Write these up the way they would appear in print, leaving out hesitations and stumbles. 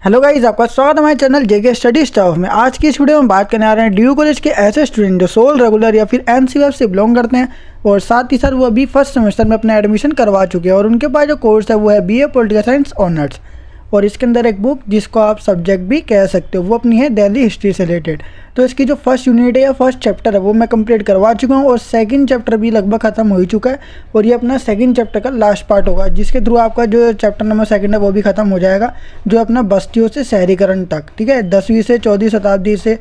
Hello guys, आपका स्वागत है हमारे चैनल जेके स्टडी स्टफ में। आज की इस वीडियो में बात करने आ रहे हैं ड्यू कॉलेज के ऐसे स्टूडेंट जो सोल रेगुलर या फिर एनसीएफ से बिलोंग करते हैं और साथ ही साथ वो अभी फर्स्ट सेमेस्टर में अपना एडमिशन करवा चुके हैं और उनके पास जो कोर्स है वो है बीए पॉलिटिकल साइंस ऑनर्स। और इसके अंदर एक बुक जिसको आप सब्जेक्ट भी कह सकते हो वो अपनी है दिल्ली हिस्ट्री से रिलेटेड। तो इसकी जो फर्स्ट यूनिट है या फर्स्ट चैप्टर है वो मैं कंप्लीट करवा चुका हूँ और सेकंड चैप्टर भी लगभग खत्म हो ही चुका है और ये अपना सेकंड चैप्टर का लास्ट पार्ट होगा जिसके थ्रू आपका जो चैप्टर नंबर सेकंड है वो भी खत्म हो जाएगा, जो अपना बस्तियों से शहरीकरण तक, ठीक है, 10वीं से 14वीं शताब्दी से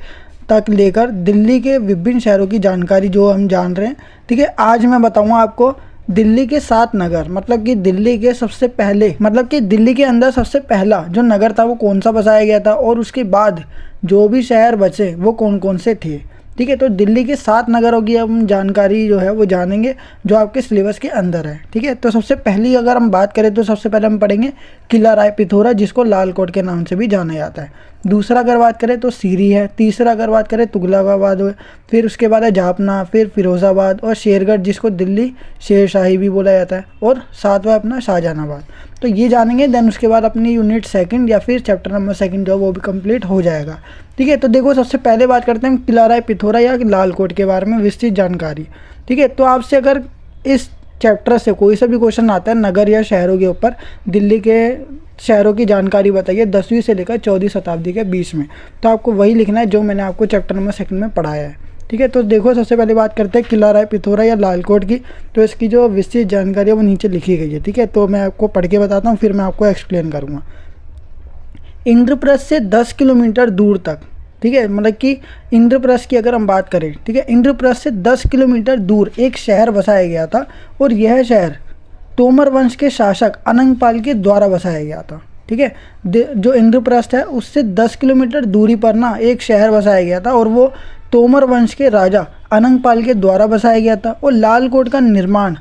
तक लेकर दिल्ली के विभिन्न शहरों की जानकारी जो हम जान रहे हैं। ठीक है, आज मैं बताऊँगा आपको दिल्ली के 7 नगर, मतलब कि दिल्ली के सबसे पहले, मतलब कि दिल्ली के अंदर सबसे पहला जो नगर था वो कौन सा बसाया गया था और उसके बाद जो भी शहर बचे वो कौन कौन से थे। ठीक है, तो दिल्ली के 7 नगरों की हम जानकारी जो है वो जानेंगे जो आपके सिलेबस के अंदर है। ठीक है, तो सबसे पहली अगर हम बात करें तो सबसे पहले हम पढ़ेंगे किला राय पिथौरा, जिसको लाल कोट के नाम से भी जाना जाता है। दूसरा अगर बात करें तो सीरी है। तीसरा अगर बात करें तुगलकाबाद है। फिर उसके बाद है जाफना, फिर फिरोज़ाबाद और शेरगढ़ जिसको दिल्ली शेरशाही भी बोला जाता है, और सातवां अपना शाहजहानाबाद। तो ये जानेंगे, देन उसके बाद अपनी यूनिट सेकंड या फिर चैप्टर नंबर सेकंड जो वो भी कंप्लीट हो जाएगा। ठीक है, तो देखो सबसे पहले बात करते हैं किला राय पिथौरा या लाल कोट के बारे में विस्तृत जानकारी। ठीक है, तो आपसे अगर इस चैप्टर से कोई सा भी क्वेश्चन आता है नगर या शहरों के ऊपर, दिल्ली के शहरों की जानकारी बताइए 10वीं से लेकर 14वीं शताब्दी के बीच में, तो आपको वही लिखना है जो मैंने आपको चैप्टर नंबर सेकंड में पढ़ाया है। ठीक है, तो देखो सबसे पहले बात करते हैं किला राय पिथौरा या लाल कोट की। तो इसकी जो विस्तृत जानकारी है वो नीचे लिखी गई है। ठीक है, तो मैं आपको पढ़ के बताता हूँ, फिर मैं आपको एक्सप्लेन करूँगा। इंद्रप्रस्थ से 10 किलोमीटर दूर तक, ठीक है, मतलब कि इंद्रप्रस्थ की अगर हम बात करें, ठीक है, इंद्रप्रस्थ से 10 किलोमीटर दूर एक शहर बसाया गया था और यह शहर तोमर वंश के शासक अनंगपाल के द्वारा बसाया गया था। ठीक है, जो इंद्रप्रस्थ है उससे 10 किलोमीटर दूरी पर ना एक शहर बसाया गया था और वो तोमर वंश के राजा अनंगपाल के द्वारा बसाया गया था। और लाल कोट का निर्माण,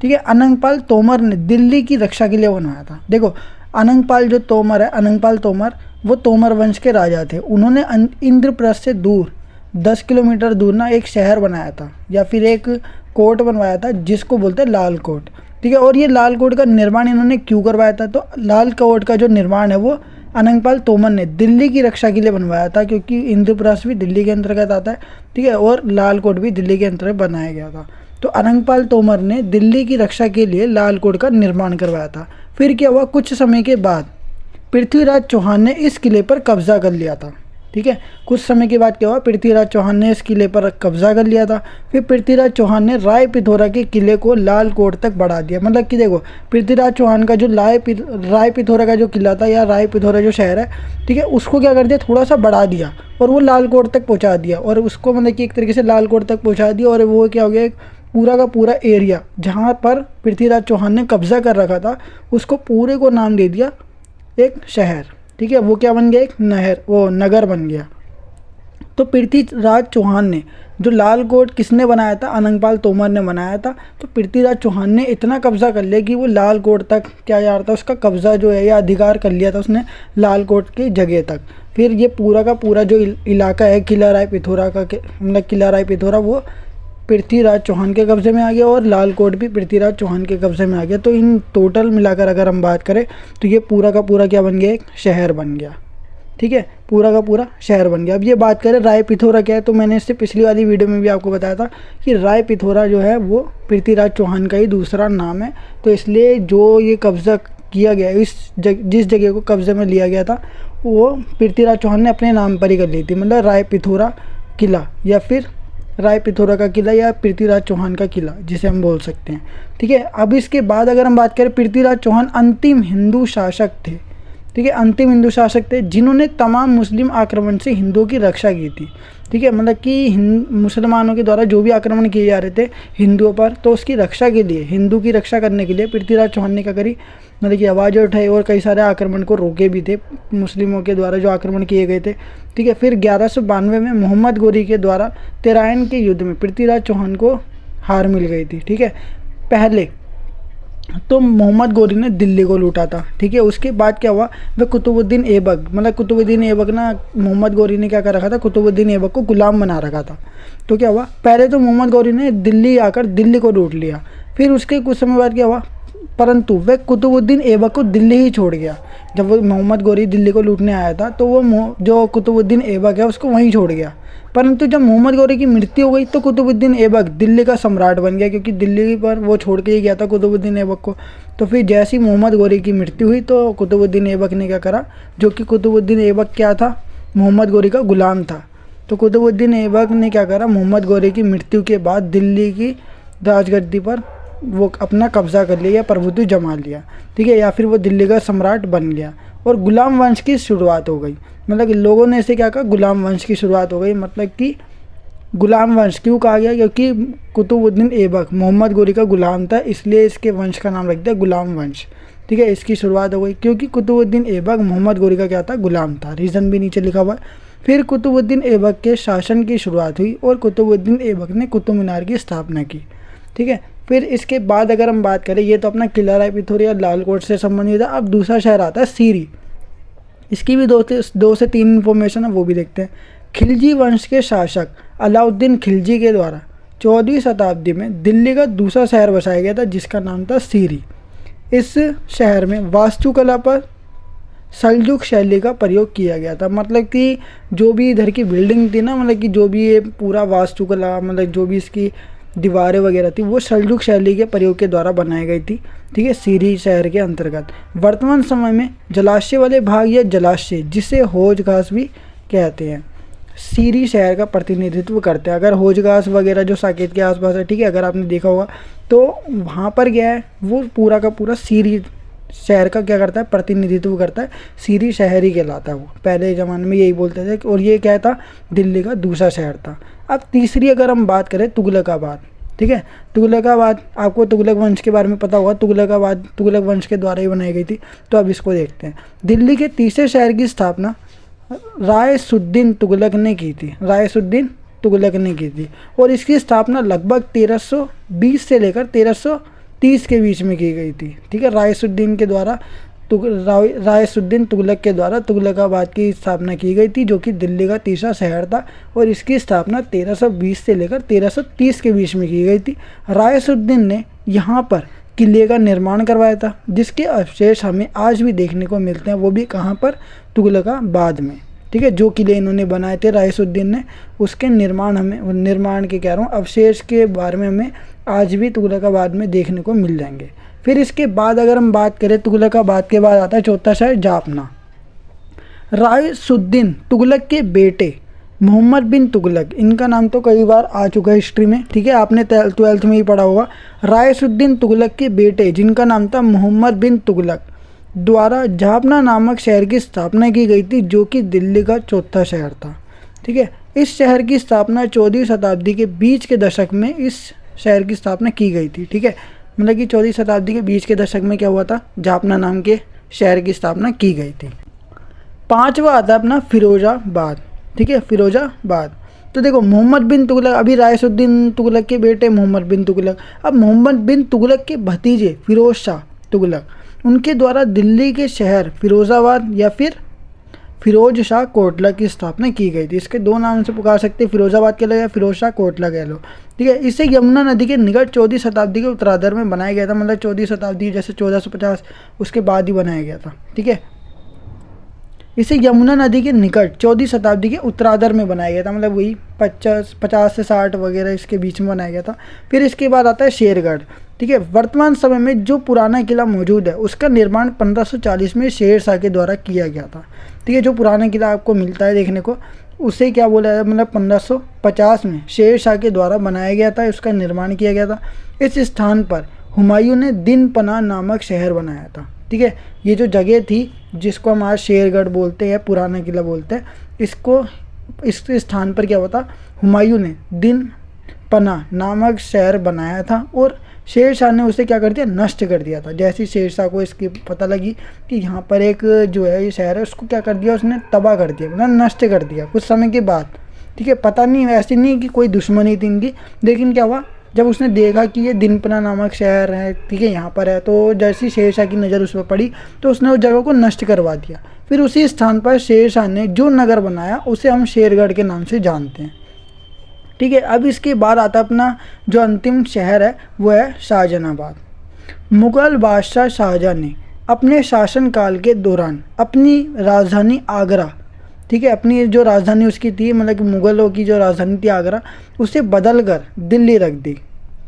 ठीक है, अनंगपाल तोमर ने दिल्ली की रक्षा के लिए बनवाया था। देखो अनंगपाल जो तोमर है, अनंगपाल तोमर, वो तोमर वंश के राजा थे। उन्होंने इंद्रप्रस्थ से दूर 10 किलोमीटर दूर ना एक शहर बनाया था या फिर एक कोट बनवाया था जिसको बोलते हैं लाल कोट। ठीक है, और ये लाल कोट का निर्माण इन्होंने क्यों करवाया था, तो लाल कोट का जो निर्माण है वो अनंगपाल तोमर ने दिल्ली की रक्षा के लिए बनवाया था, क्योंकि इंद्रप्रस्थ भी दिल्ली के अंतर्गत आता है। ठीक है, और लाल कोट भी दिल्ली के अंतर्गत बनाया गया था। तो अनंगपाल तोमर ने दिल्ली की रक्षा के लिए लाल कोट का निर्माण करवाया था। फिर क्या हुआ, कुछ समय के बाद पृथ्वीराज चौहान ने इस किले पर कब्जा कर लिया था। ठीक है, कुछ समय के बाद क्या हुआ, पृथ्वीराज चौहान ने इस किले पर कब्जा कर लिया था। फिर पृथ्वीराज चौहान ने राय पिथौरा के किले को लाल कोट तक बढ़ा दिया। मतलब कि देखो पृथ्वीराज चौहान का जो राय पिथौरा का जो किला था या राय पिथौरा जो शहर है, ठीक है, उसको क्या कर दिया, थोड़ा सा बढ़ा दिया और वो लाल कोट तक पहुँचा दिया और उसको मतलब कि एक तरीके से लाल कोट तक पहुँचा दिया। और वो क्या हो गया, एक पूरा का पूरा एरिया जहाँ पर पृथ्वीराज चौहान ने कब्जा कर रखा था उसको पूरे को नाम दे दिया एक शहर। ठीक है, वो क्या बन गया, एक नगर बन गया। तो पृथ्वीराज चौहान ने जो लाल कोट किसने बनाया था, अनंगपाल तोमर ने बनाया था। तो पृथ्वीराज चौहान ने इतना कब्जा कर लिया कि वो लाल कोट तक क्या जा रहा था, उसका कब्जा जो है या अधिकार कर लिया था उसने लाल कोट की जगह तक। फिर ये पूरा का पूरा जो इलाका है किला राय पिथौरा का, मतलब किला राय पिथौरा वो पृथ्वीराज चौहान के कब्ज़े में आ गया और लाल कोट भी पृथ्वीराज चौहान के कब्ज़े में आ गया। तो इन टोटल मिलाकर अगर हम बात करें तो ये पूरा का पूरा क्या बन गया, एक शहर बन गया। ठीक है, पूरा का पूरा शहर बन गया। अब ये बात करें राय पिथौरा क्या है, तो मैंने इससे पिछली वाली वीडियो में भी आपको बताया था कि राय पिथौरा जो है वो पृथ्वीराज चौहान का ही दूसरा नाम है। तो इसलिए जो ये कब्ज़ा किया गया, जिस जगह को कब्ज़े में लिया गया था वो पृथ्वीराज चौहान ने अपने नाम पर ही कर ली थी, मतलब राय पिथौरा किला या फिर राय पिथौरा का किला या पृथ्वीराज चौहान का किला जिसे हम बोल सकते हैं। ठीक है, अब इसके बाद अगर हम बात करें, पृथ्वीराज चौहान अंतिम हिंदू शासक थे। ठीक है, अंतिम हिंदू शासक थे जिन्होंने तमाम मुस्लिम आक्रमण से हिंदुओं की रक्षा की थी। ठीक है, मतलब कि मुसलमानों के द्वारा जो भी आक्रमण किए जा रहे थे हिंदुओं पर, तो उसकी रक्षा के लिए, हिंदू की रक्षा करने के लिए पृथ्वीराज चौहान ने क्या करी, मतलब कि आवाज़ उठाई और कई सारे आक्रमण को रोके भी थे, मुस्लिमों के द्वारा जो आक्रमण किए गए थे। ठीक है, फिर 1192 में मोहम्मद गोरी के द्वारा तेराइन के युद्ध में पृथ्वीराज चौहान को हार मिल गई थी। ठीक है, पहले तो मोहम्मद गोरी ने दिल्ली को लूटा था। ठीक है, उसके बाद क्या हुआ, वह कुतुबुद्दीन ऐबक, मतलब कुतुबुद्दीन ऐबक ना, मोहम्मद गोरी ने क्या कर रखा था, कुतुबुद्दीन ऐबक को गुलाम बना रखा था। तो क्या हुआ, पहले तो मोहम्मद गोरी ने दिल्ली आकर दिल्ली को लूट लिया। फिर उसके कुछ समय बाद क्या हुआ, परंतु वह कुतुबुद्दीन ऐबक को दिल्ली ही छोड़ गया। जब वो मोहम्मद गोरी दिल्ली को लूटने आया था तो वो जो कुतुबुद्दीन ऐबक है उसको वहीं छोड़ गया। परंतु जब मोहम्मद गोरी की मृत्यु हो गई तो कुतुबुद्दीन ऐबक दिल्ली का सम्राट बन गया, क्योंकि दिल्ली पर वो छोड़ के ही गया था कुतुबुद्दीन ऐबक को। तो फिर जैसी मोहम्मद गोरी की मृत्यु हुई तो कुतुबुद्दीन ऐबक ने क्या करा, जो कि कुतुबुद्दीन ऐबक क्या था, मोहम्मद गोरी का गुलाम था। तो कुतुबुद्दीन ऐबक ने क्या करा, मोहम्मद गोरी की मृत्यु के बाद दिल्ली की राजगद्दी पर वो अपना कब्जा कर लिया, प्रभुत्व जमा लिया, ठीक है, या फिर वो दिल्ली का सम्राट बन गया और गुलाम वंश की शुरुआत हो गई। मतलब कि लोगों ने इसे क्या कहा, गुलाम वंश की शुरुआत हो गई। मतलब कि गुलाम वंश क्यों कहा गया, क्योंकि कुतुबुद्दीन ऐबक मोहम्मद गोरी का गुलाम था, इसलिए इसके वंश का नाम रख दिया गुलाम वंश, ठीक है। इसकी शुरुआत हो गई क्योंकि कुतुबुद्दीन ऐबक मोहम्मद गोरी का क्या था, गुलाम था। रीज़न भी नीचे लिखा हुआ है। फिर कुतुबुद्दीन ऐबक के शासन की शुरुआत हुई और कुतुबुद्दीन ऐबक ने कुतुब मीनार की स्थापना की, ठीक है। फिर इसके बाद अगर हम बात करें, ये तो अपना किला राय पिथौर या लाल कोट से संबंधित है। अब दूसरा शहर आता है सीरी। इसकी भी दो से तीन इन्फॉर्मेशन है, वो भी देखते हैं। खिलजी वंश के शासक अलाउद्दीन खिलजी के द्वारा 14वीं शताब्दी में दिल्ली का दूसरा शहर बसाया गया था, जिसका नाम था सीरी। इस शहर में वास्तुकला पर सल्जुक शैली का प्रयोग किया गया था। मतलब कि जो भी इधर की बिल्डिंग थी ना, मतलब कि जो भी ये पूरा वास्तुकला, मतलब जो भी इसकी दीवारें वगैरह थी, वो सल्जुक शैली के प्रयोग के द्वारा बनाई गई थी, ठीक है, सीरी शहर के अंतर्गत। वर्तमान समय में जलाशय वाले भाग या जलाशय, जिसे हौज घास भी कहते हैं, सीरी शहर का प्रतिनिधित्व करते हैं। अगर हौज घास वगैरह जो साकेत के आसपास है, ठीक है, अगर आपने देखा होगा तो वहाँ पर गया है, वो पूरा का पूरा सीरी शहर का क्या करता है, प्रतिनिधित्व करता है। सीरी शहर ही कहलाता है वो, पहले ज़माने में यही बोलते थे। और ये क्या था, दिल्ली का दूसरा शहर था। अब तीसरी अगर हम बात करें, तुगलकाबाद, ठीक है। तुगलकाबाद, आपको तुगलक वंश के बारे में पता होगा, तुगलकाबाद तुगलक वंश के द्वारा ही बनाई गई थी। तो अब इसको देखते हैं। दिल्ली के तीसरे शहर की स्थापना रायसुद्दीन तुगलक ने की थी, रायसुद्दीन तुगलक ने की थी। और इसकी स्थापना लगभग 1320 से लेकर 1330 के बीच में की गई थी, ठीक है। रायसुद्दीन के द्वारा रायसुद्दीन तुगलक के द्वारा तुगलकाबाद की स्थापना की गई थी, जो कि दिल्ली का तीसरा शहर था। और इसकी स्थापना 1320 से लेकर 1330 के बीच में की गई थी। रायसुद्दीन ने यहाँ पर किले का निर्माण करवाया था, जिसके अवशेष हमें आज भी देखने को मिलते हैं। वो भी कहाँ पर, तुगलकाबाद में, ठीक है। जो किले इन्होंने बनाए थे रायसुद्दीन ने, उसके निर्माण के कह रहा हूँ अवशेष के बारे में हमें आज भी तुगलकाबाद में देखने को मिल जाएंगे। फिर इसके बाद अगर हम बात करें, तुगलकाबाद के बाद आता है चौथा शहर जाफना। रायसुद्दीन तुगलक के बेटे मोहम्मद बिन तुगलक, इनका नाम तो कई बार आ चुका है हिस्ट्री में, ठीक है, आपने 12th में ही पढ़ा होगा। रायसुद्दीन तुगलक के बेटे, जिनका नाम था मोहम्मद बिन तुगलक, द्वारा जाफना नामक शहर की स्थापना की गई थी, जो कि दिल्ली का चौथा शहर था, ठीक है। इस शहर की स्थापना 14वीं शताब्दी के बीच के दशक में इस शहर की स्थापना की गई थी, ठीक है। मतलब कि 14वीं शताब्दी के बीच के दशक में क्या हुआ था, जाफना नाम के शहर की स्थापना की गई थी। पांचवा आता है अपना फिरोजाबाद, ठीक है, फिरोजाबाद। तो देखो, मोहम्मद बिन तुगलक, अभी रायसुद्दीन तुगलक के बेटे मोहम्मद बिन तुगलक, अब मोहम्मद बिन तुगलक के भतीजे फिरोज शाह तुगलक, उनके द्वारा दिल्ली के शहर फिरोजाबाद या फिर फिरोज शाह कोटला की स्थापना की गई थी। इसके दो नाम से पुकार सकते हैं, फिरोजाबाद कह लो या फिरोज शाह कोटला कह लो, ठीक है। इसे यमुना नदी के निकट 14वीं शताब्दी के उत्तरार्ध में बनाया गया था। मतलब 14वीं शताब्दी जैसे 1450 उसके बाद ही बनाया गया था, ठीक है। इसे यमुना नदी के निकट 14वीं शताब्दी के उत्तरार्ध में बनाया गया था। मतलब वही 50 से 60 वगैरह इसके बीच में बनाया गया था। फिर इसके बाद आता है शेरगढ़, ठीक है। वर्तमान समय में जो पुराना किला मौजूद है, उसका निर्माण 1540 में शेर शाह के द्वारा किया गया था, ठीक है। जो पुराना किला आपको मिलता है देखने को, उसे क्या बोला है, मतलब 1550 में शेर शाह के द्वारा बनाया गया था, उसका निर्माण किया गया था। इस स्थान पर हुमायूं ने दिन पनाह नामक शहर बनाया था, ठीक है। ये जो जगह थी जिसको हम आज शेरगढ़ बोलते हैं, पुराना किला बोलते हैं, इसको इस स्थान पर क्या हुआ था, हुमायूं ने दिन पनाह नामक शहर बनाया था और शेर शाह ने उसे क्या कर दिया, नष्ट कर दिया था। जैसे शेर शाह को इसकी पता लगी कि यहाँ पर एक जो है ये शहर है, उसको क्या कर दिया, उसने तबाह कर दिया, मतलब नष्ट कर दिया कुछ समय के बाद, ठीक है। पता नहीं, ऐसी नहीं कि कोई दुश्मनी थी इनकी, लेकिन क्या हुआ, जब उसने देखा कि ये दिनपना नामक शहर है, ठीक है, यहाँ पर है, तो जैसी शेर शाह की नज़र उस पर पड़ी तो उसने उस जगह को नष्ट करवा दिया। फिर उसी स्थान पर शेर शाह ने जो नगर बनाया उसे हम शेरगढ़ के नाम से जानते हैं, ठीक है। अब इसके बाद आता अपना जो अंतिम शहर है वो है शाहजहानाबाद। मुग़ल बादशाह शाहजहाँ ने अपने शासनकाल के दौरान अपनी राजधानी आगरा, ठीक है, अपनी जो राजधानी उसकी थी, मतलब कि मुग़लों की जो राजधानी थी आगरा, उसे बदल कर दिल्ली रख दी।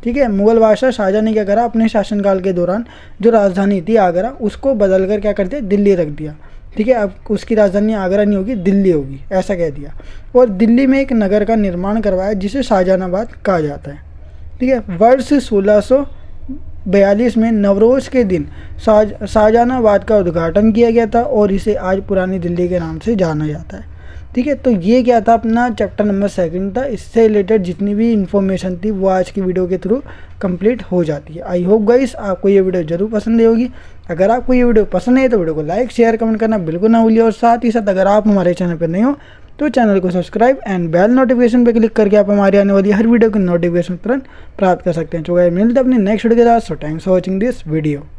ठीक है, मुग़ल बादशाह शाहजहाँ ने क्या करा, अपने शासनकाल के दौरान जो राजधानी थी आगरा उसको बदल कर क्या कर दिया, दिल्ली रख दिया। ठीक है, अब उसकी राजधानी आगरा नहीं होगी, दिल्ली होगी, ऐसा कह दिया। और दिल्ली में एक नगर का निर्माण करवाया जिसे शाहजहानाबाद कहा जाता है। ठीक है, वर्ष 1642 में नवरोज़ के दिन शाहजहानाबाद का उद्घाटन किया गया था और इसे आज पुरानी दिल्ली के नाम से जाना जाता है। ठीक है, तो ये क्या था, अपना चैप्टर नंबर 2 था। इससे रिलेटेड जितनी भी इन्फॉर्मेशन थी वो आज की वीडियो के थ्रू कंप्लीट हो जाती है। आई होप गाइस आपको ये वीडियो जरूर पसंद आई होगी। अगर आपको ये वीडियो पसंद है तो वीडियो को लाइक शेयर कमेंट करना बिल्कुल ना भूलिए, और साथ ही साथ अगर आप हमारे चैनल पर नए हो तो चैनल को सब्सक्राइब एंड बेल नोटिफिकेशन पे क्लिक करके आप हमारी आने वाली हर वीडियो की नोटिफिकेशन तुरंत प्राप्त कर सकते हैं। तो गाइस मिलते हैं अपने नेक्स्ट वीडियो के साथ। So thanks for watching this video.